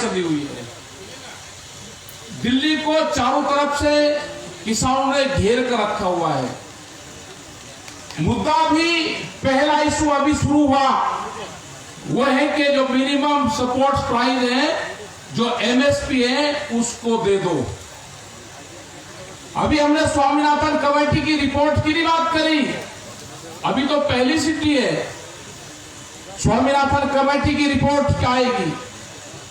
चली हुई है। दिल्ली को चारों तरफ से किसानों ने घेर कर रखा हुआ है। मुद्दा भी पहला इशू अभी शुरू हुआ वो है कि जो मिनिमम सपोर्ट प्राइस है, जो एमएसपी है, उसको दे दो। अभी हमने स्वामीनाथन कमेटी की रिपोर्ट की बात करी, अभी तो पहली सिटी है। स्वामीनाथन कमेटी की रिपोर्ट क्या आएगी,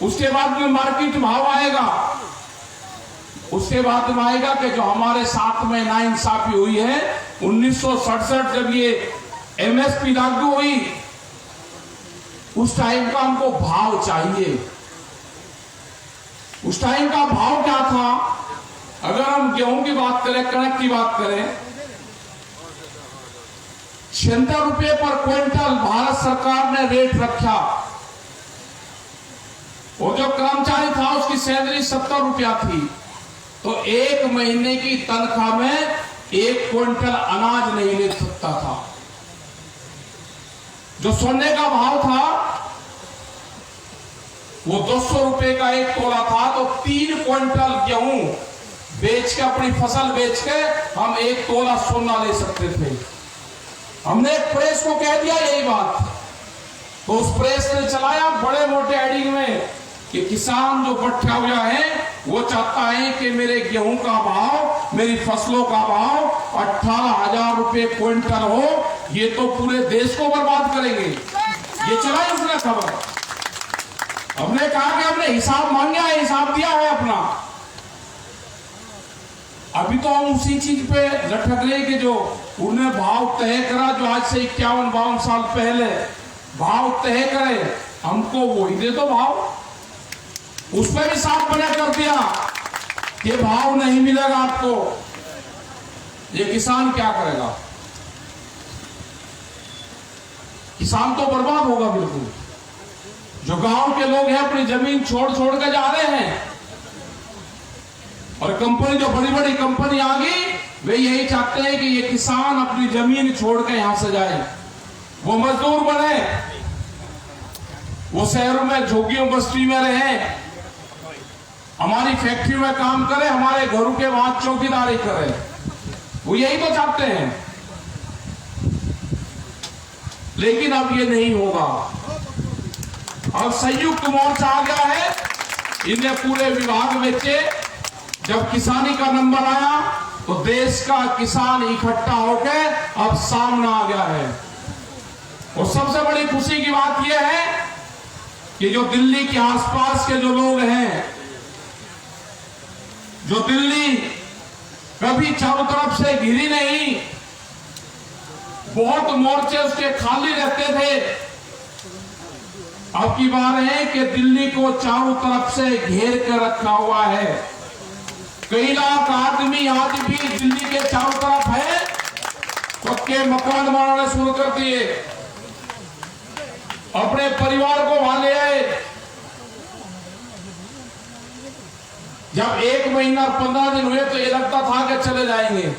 उसके बाद में मार्केट भाव आएगा, उसके बाद में आएगा कि जो हमारे साथ में नाइंसाफी हुई है 1967 जब ये एमएसपी लागू हुई, उस टाइम का हमको भाव चाहिए। उस टाइम का भाव क्या था? अगर हम गेहूं की बात करें, कणक की बात करें, 76 रुपए पर क्विंटल भारत सरकार ने रेट रखा। वो जो कर्मचारी था उसकी सैलरी 70 रुपया थी, तो एक महीने की तनख्वाह में 1 क्विंटल अनाज नहीं ले सकता था। जो सोने का भाव था वो 200 रुपए का 1 तोला था, तो 3 क्विंटल गेहूं बेच के, अपनी फसल बेच के हम 1 तोला सोना ले सकते थे। हमने एक प्रेस को कह दिया यही बात, तो उस प्रेस ने चलाया बड़े मोटे एडिंग में कि किसान जो बैठा हुआ है वो चाहता है कि मेरे गेहूं का भाव, मेरी फसलों का भाव 18,000 रुपए क्विंटल हो, ये तो पूरे देश को बर्बाद करेंगे। ये चलाई उसने खबर। हमने कहा कि हमने हिसाब मांगा है, हिसाब दिया है अपना। अभी तो हम उसी चीज पे लटक रहे कि जो उन्हें भाव तय करा, जो आज से 51-52 साल पहले भाव तय करे, हमको वही दे दो भाव। उसमें भी साफ मना कर दिया कि भाव नहीं मिलेगा आपको। ये किसान क्या करेगा? किसान तो बर्बाद होगा बिल्कुल। जो गांव के लोग हैं अपनी जमीन छोड़ छोड़ के जा रहे हैं, और कंपनी, जो बड़ी बड़ी कंपनी आ गई, वे यही चाहते हैं कि ये किसान अपनी जमीन छोड़ के यहां से जाए, वो मजदूर बने, वो शहरों में झोंगियों बस्ती में रहे, हमारी फैक्ट्री में काम करे, हमारे घरों के वहां चौकीदारी करे। वो यही तो चाहते हैं। लेकिन अब ये नहीं होगा। अब संयुक्त मोर्चा आ गया है, इन्हें पूरे विभाग बेचे। जब किसानी का नंबर आया तो देश का किसान इकट्ठा होकर अब सामने आ गया है। और सबसे बड़ी खुशी की बात यह है कि जो दिल्ली के आसपास के जो लोग हैं, जो दिल्ली कभी चारों तरफ से घिरी नहीं, बहुत मोर्चे उसके खाली रहते थे, अब की बार है कि दिल्ली को चारों तरफ से घेर कर रखा हुआ है। कई लाख आदमी आज भी दिल्ली के चारों तरफ है, पक्के मकान बनाने शुरू कर दिए, अपने परिवार को वहां ले आए। जब 1 महीना 15 दिन हुए तो ये लगता था कि चले जाएंगे,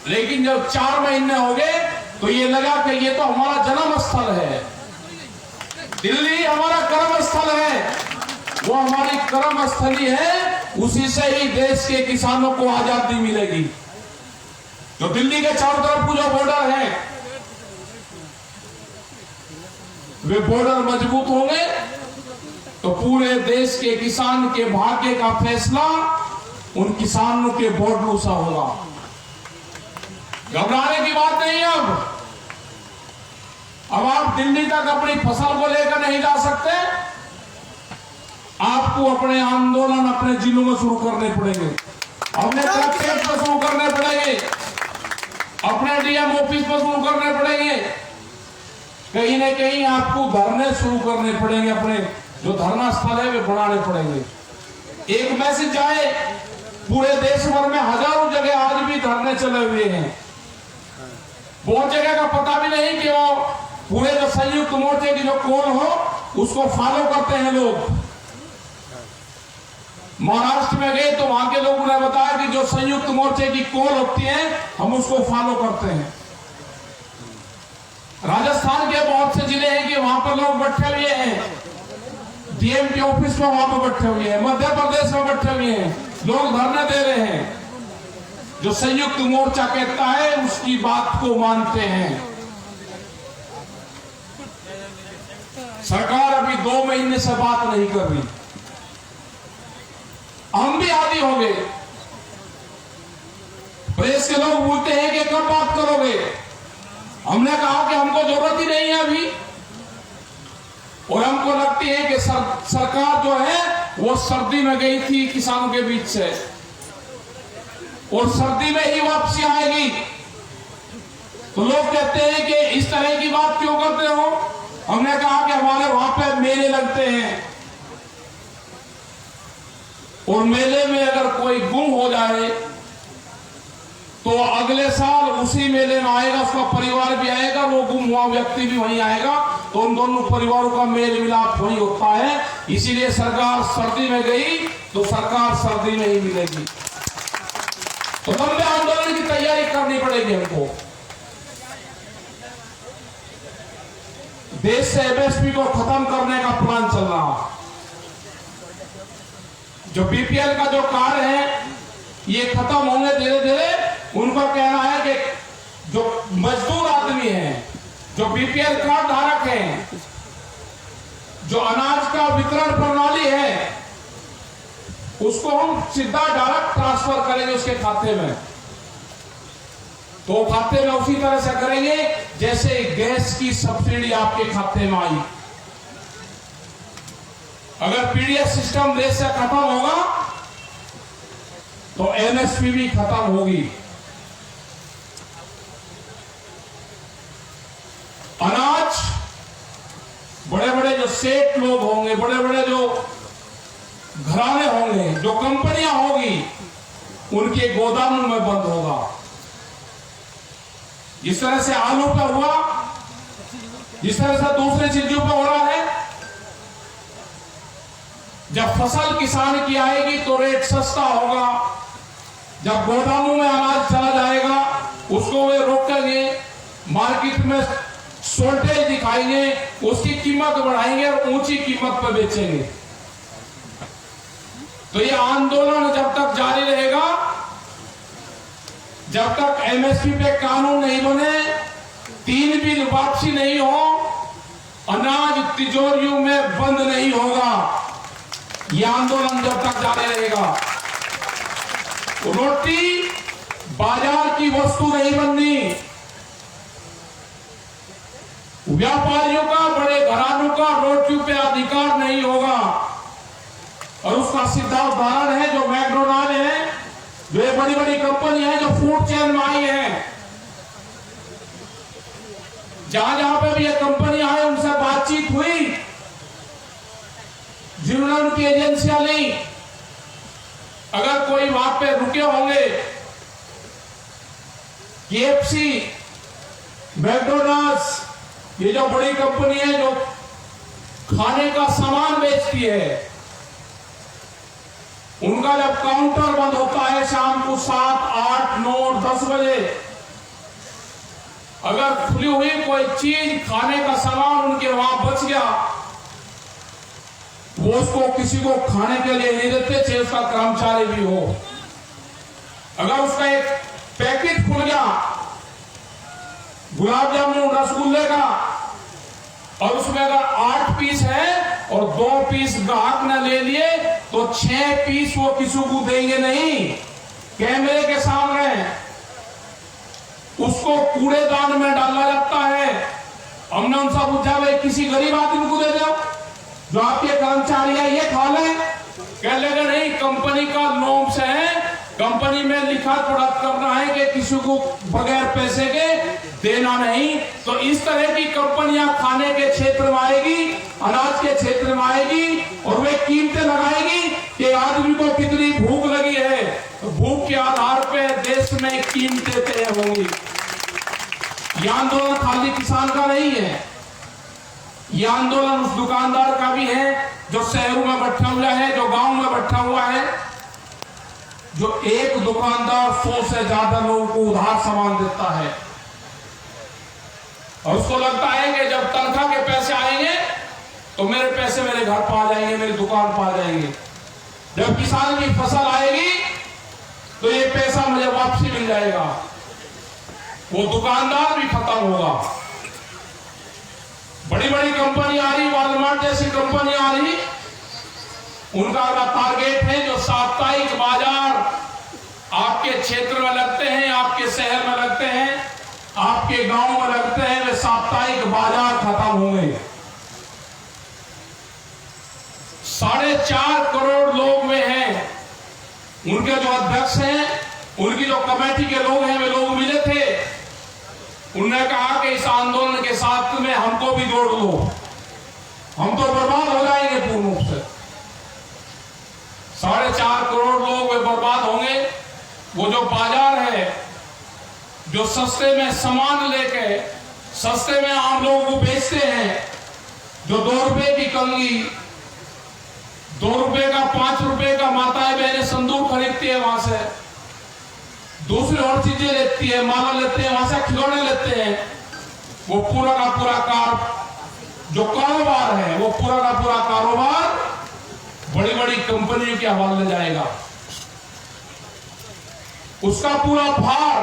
लेकिन जब 4 महीने हो गए तो ये लगा कि ये तो हमारा जन्म स्थल है। दिल्ली हमारा कर्म स्थल है, वो हमारी कर्म स्थली है, उसी से ही देश के किसानों को आजादी मिलेगी। जो दिल्ली के चारों तरफ जो बॉर्डर है, वे बॉर्डर मजबूत होंगे तो पूरे देश के किसान के भाग्य का फैसला उन किसानों के बॉर्डरों से होगा। घबराने की बात नहीं। अब आप दिल्ली तक अपनी फसल को लेकर नहीं जा सकते, आपको अपने आंदोलन अपने जिलों में शुरू करने पड़ेंगे, अपने कलेक्ट्रेट में शुरू करने पड़ेंगे, अपने डीएम ऑफिस में शुरू करने पड़ेंगे, कहीं न कहीं आपको धरने शुरू करने पड़ेंगे, अपने जो धरना स्थल है वे बनाने पड़ेंगे। एक मैसेज आए, पूरे देश भर में हजारों जगह आज भी धरने चले हुए हैं। बहुत जगह का पता भी नहीं कि वो पूरे जो संयुक्त मोर्चे की जो कॉल हो उसको फॉलो करते हैं लोग। महाराष्ट्र में गए तो वहां के लोगों ने बताया कि जो संयुक्त मोर्चे की कॉल होती है हम उसको फॉलो करते हैं। राजस्थान के बहुत से जिले हैं कि वहां पर लोग बैठे हुए हैं, डीएम के ऑफिस में वहां पर बैठे हुए हैं, मध्य प्रदेश में बैठे हुए हैं, लोग धरने दे रहे हैं। जो संयुक्त मोर्चा कहता है उसकी बात को मानते हैं। सरकार अभी 2 महीने से बात नहीं कर रही। हम भी आदी हो गए। प्रेस के लोग बोलते हैं कि कब बात करोगे। हमने कहा कि हमको जरूरत ही नहीं है अभी, और हमको लगती है कि सरकार जो है वो सर्दी में गई थी किसानों के बीच से, और सर्दी में ही वापसी आएगी। तो लोग कहते हैं कि इस तरह की बात क्यों करते हो। हमने कहा कि हमारे वहां पे मेले लगते हैं, और मेले में अगर कोई गुम हो जाए तो अगले साल उसी मेले में आएगा, उसका परिवार भी आएगा, वो गुम हुआ व्यक्ति भी वहीं आएगा, तो उन दोनों परिवारों का मेल मिलाप वही होता है। इसीलिए सरकार सर्दी में गई तो सरकार सर्दी में ही मिलेगी। तो लंबे आंदोलन की तैयारी करनी पड़ेगी हमको। देश से एमएसपी को खत्म करने का प्लान चल रहा। जो बीपीएल का जो कार्ड है ये खत्म होंगे धीरे धीरे। उनका कहना है कि जो मजदूर आदमी हैं, जो बीपीएल कार्ड धारक हैं, जो अनाज का वितरण प्रणाली है, उसको हम सीधा डायरेक्ट ट्रांसफर करेंगे उसके खाते में। तो खाते में उसी तरह से करेंगे जैसे गैस की सब्सिडी आपके खाते में आई। अगर पीडीएस सिस्टम देश से खत्म होगा तो एमएसपी भी खत्म होगी। अनाज बड़े बड़े जो सेठ लोग होंगे, बड़े बड़े जो घराने होंगे, जो कंपनियां होगी, उनके गोदामों में बंद होगा। जिस तरह से आलू पर हुआ, जिस तरह से दूसरे चीजों पर हो रहा है। जब फसल किसान की आएगी तो रेट सस्ता होगा। जब गोदामों में अनाज चला जाएगा उसको वे रोकेंगे, मार्केट में शॉर्टेज दिखाएंगे, उसकी कीमत बढ़ाएंगे और ऊंची कीमत पर बेचेंगे। तो ये आंदोलन जब तक जारी रहेगा, जब तक एमएसपी पे कानून नहीं बने, 3 बिल वापसी नहीं हो, अनाज तिजोरियों में बंद नहीं होगा। यह आंदोलन जब तक जारी रहेगा। रोटी बाजार की वस्तु नहीं बननी। व्यापारियों का, बड़े घरानों का रोटियों पे अधिकार नहीं होगा। और उसका सीधा उदाहरण है जो मैकडोनाल्ड है, जो ये बड़ी बड़ी कंपनी है जो फूड चेन में आई है। जहां जहां पे भी ये कंपनी आई उनसे बातचीत हुई, जिन्होंने उनकी एजेंसियां ली। अगर कोई वहां पे रुके होंगे, केएफसी, मैकडोनाल्ड्स, ये जो बड़ी कंपनी है जो खाने का सामान बेचती है, उनका जब काउंटर बंद होता है शाम को 7, 8, 9, 10 बजे, अगर खुली हुई कोई चीज, खाने का सामान उनके वहां बच गया, वो उसको किसी को खाने के लिए नहीं देते, चाहे उसका कर्मचारी भी हो। अगर उसका एक पैकेट खुल गया गुलाब जामुन रसगुल्ले का, और उसमें अगर 8 पीस है और 2 पीस ग्राहक ने ले लिए, तो 6 पीस वो किसी को देंगे नहीं। कैमरे के सामने उसको कूड़ेदान में डाला जाता है। हमने उनसे पूछा भाई किसी गरीब आदमी को दे दो, जो आपके कर्मचारी है ये खा ले। कह लेगा नहीं, कंपनी का नॉर्म्स है, कंपनी में लिखा पढ़ा करना है कि किसी को बगैर पैसे के देना नहीं। तो इस तरह की कंपनियां खाने के क्षेत्र में आएगी, अनाज के क्षेत्र में आएगी, और वे कीमतें लगाएगी कि आदमी को कितनी भूख लगी है। तो भूख के आधार पे देश में कीमतें तय होंगी। यह आंदोलन खाली किसान का नहीं है, यह आंदोलन उस दुकानदार का भी है जो शहरों में बैठा हुआ है, जो गांव में बैठा हुआ है, जो एक दुकानदार 100 से ज्यादा लोगों को उधार सामान देता है, और उसको लगता है कि जब तनख्वाह के पैसे आएंगे तो मेरे पैसे मेरे घर पर आ जाएंगे, मेरी दुकान पर आ जाएंगे। जब किसान की फसल आएगी तो ये पैसा मुझे वापसी मिल जाएगा, वो दुकानदार भी खत्म होगा। बड़ी बड़ी कंपनी आ रही, वॉलमार्ट जैसी कंपनी आ रही, उनका टारगेट है जो साप्ताहिक बाजार आपके क्षेत्र में लगते हैं, आपके शहर में लगते हैं, आपके गांव में लगते हैं, वे साप्ताहिक बाजार खत्म होंगे। 4.5 करोड़ लोग में हैं, उनके जो अध्यक्ष हैं, उनकी जो कमेटी के लोग हैं, वे लोग मिले थे। उन्होंने कहा कि इस आंदोलन के साथ में हमको भी जोड़ लो, हम तो बर्बाद हो जाएंगे पूर्ण रूप से। 4.5 करोड़ लोग वे बर्बाद होंगे। वो जो बाजार है, जो सस्ते में सामान लेके सस्ते में आम लोगों को बेचते हैं, जो 2 रुपए की कंगी, 2 रुपए का 5 रुपए का माताएं बहनें संदूक खरीदती है, वहां से दूसरी और चीजें लेती है, माला लेते हैं, वहां से खिलौने लेते हैं। वो पूरा का पूरा जो कारोबार है, वो पूरा का पूरा कारोबार बड़ी बड़ी कंपनियों के हवाले जाएगा। उसका पूरा भार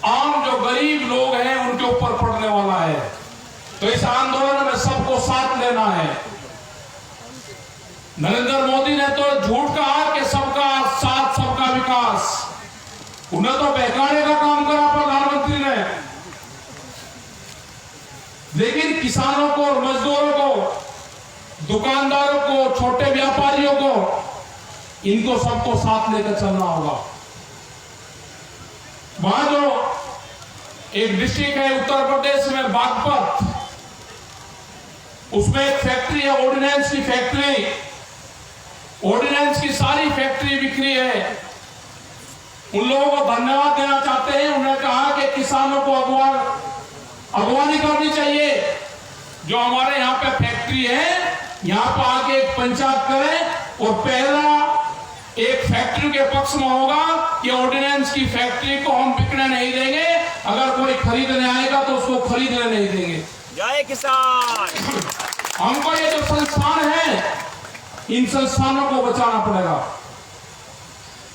आम जो गरीब लोग हैं उनके ऊपर पड़ने वाला है। तो इस आंदोलन में सबको साथ लेना है। नरेंद्र मोदी ने तो झूठ कहा कि सबका साथ सबका विकास, उन्हें तो बहकाने का काम करा प्रधानमंत्री ने। लेकिन किसानों को और मजदूरों को, दुकानदारों को, छोटे व्यापारियों को, इनको सबको साथ लेकर चलना होगा। वहां जो एक डिस्ट्रिक्ट है उत्तर प्रदेश में, बागपत, उसमें एक फैक्ट्री है, ऑर्डिनेंस की फैक्ट्री। ऑर्डिनेंस की सारी फैक्ट्री बिखरी है। उन लोगों को धन्यवाद देना चाहते हैं। उन्होंने कहा कि किसानों को अगवानी करनी चाहिए। जो हमारे यहाँ पे फैक्ट्री है, यहाँ पर आके एक पंचायत करें और पहला एक फैक्ट्री के पक्ष में होगा कि ऑर्डिनेंस की फैक्ट्री को हम बिकने नहीं देंगे। अगर कोई खरीदने आएगा तो उसको खरीदने नहीं देंगे। जय किसान। हमको ये जो संस्थान है, इन संस्थानों को बचाना पड़ेगा।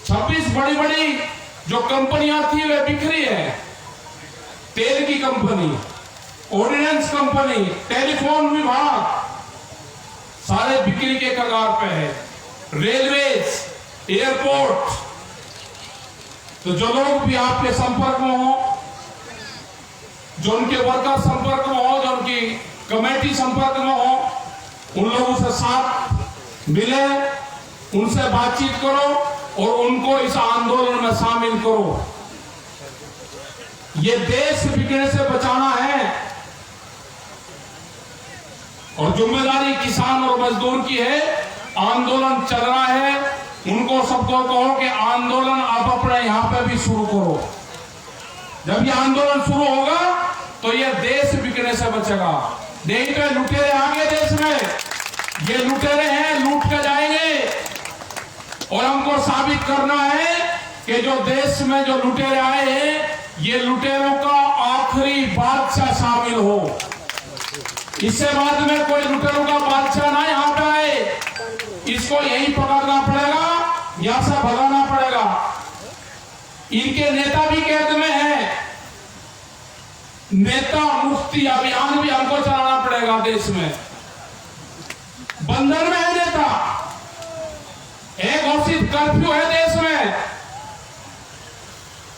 26 बड़ी बड़ी जो कंपनियां थी वे बिखरी है। तेल की कंपनी, ऑर्डिनेंस कंपनी, टेलीफोन विभाग, सारे बिक्री के कगार पे है। Railways, airport. तो जो लोग भी आपके संपर्क में हो, जो उनके वर्कर संपर्क में हो, जो उनकी कमेटी संपर्क में हो, उन लोगों से साथ मिले, उनसे बातचीत करो और उनको इस आंदोलन में शामिल करो। ये देश बिगड़ने से बचाना है और जिम्मेदारी किसान और मजदूर की है। आंदोलन चल रहा है, उनको सबको कहो कि आंदोलन आप अपने यहां पे भी शुरू करो। जब ये आंदोलन शुरू होगा तो ये देश बिकने से बचेगा। नहीं तो लुटेरे आगे देश में, ये लुटेरे हैं, लूट के जाएंगे। और हमको साबित करना है कि जो देश में जो लुटेरे आए हैं, ये लुटेरों का आखिरी बादशाह शामिल हो। इससे बाद में कोई लुटेरों का बादशाह ना यहाँ पे आए। इसको यहीं पकड़ना पड़ेगा, यहां से भगाना पड़ेगा। इनके नेता भी कैद में है। नेता मुक्ति अभियान भी हमको चलाना पड़ेगा देश में। बंधन में है नेता, एक घोषित कर्फ्यू है देश में,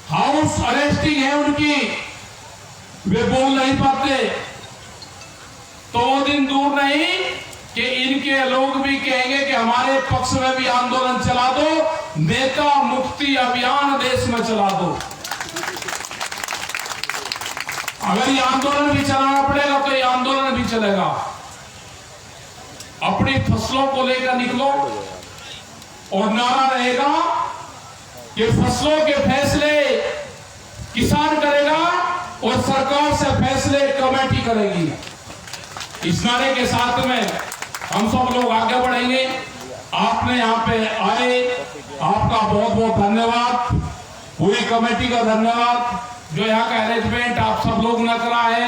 हाउस अरेस्टिंग है उनकी, वे बोल नहीं पाते। तो वो दिन दूर नहीं कि इनके लोग भी कहेंगे कि हमारे पक्ष में भी आंदोलन चला दो, नेता मुक्ति अभियान देश में चला दो। अगर ये आंदोलन भी चलाना पड़ेगा तो ये आंदोलन भी चलेगा। अपनी फसलों को लेकर निकलो और नारा रहेगा कि फसलों के फैसले किसान करेगा और सरकार से फैसले कमेटी करेगी। इस नारे के साथ में हम सब लोग आगे बढ़ेंगे। आपने यहाँ पे आए, आपका बहुत बहुत धन्यवाद। पूरी कमेटी का धन्यवाद जो यहाँ का अरेंजमेंट आप सब लोग ने करा है।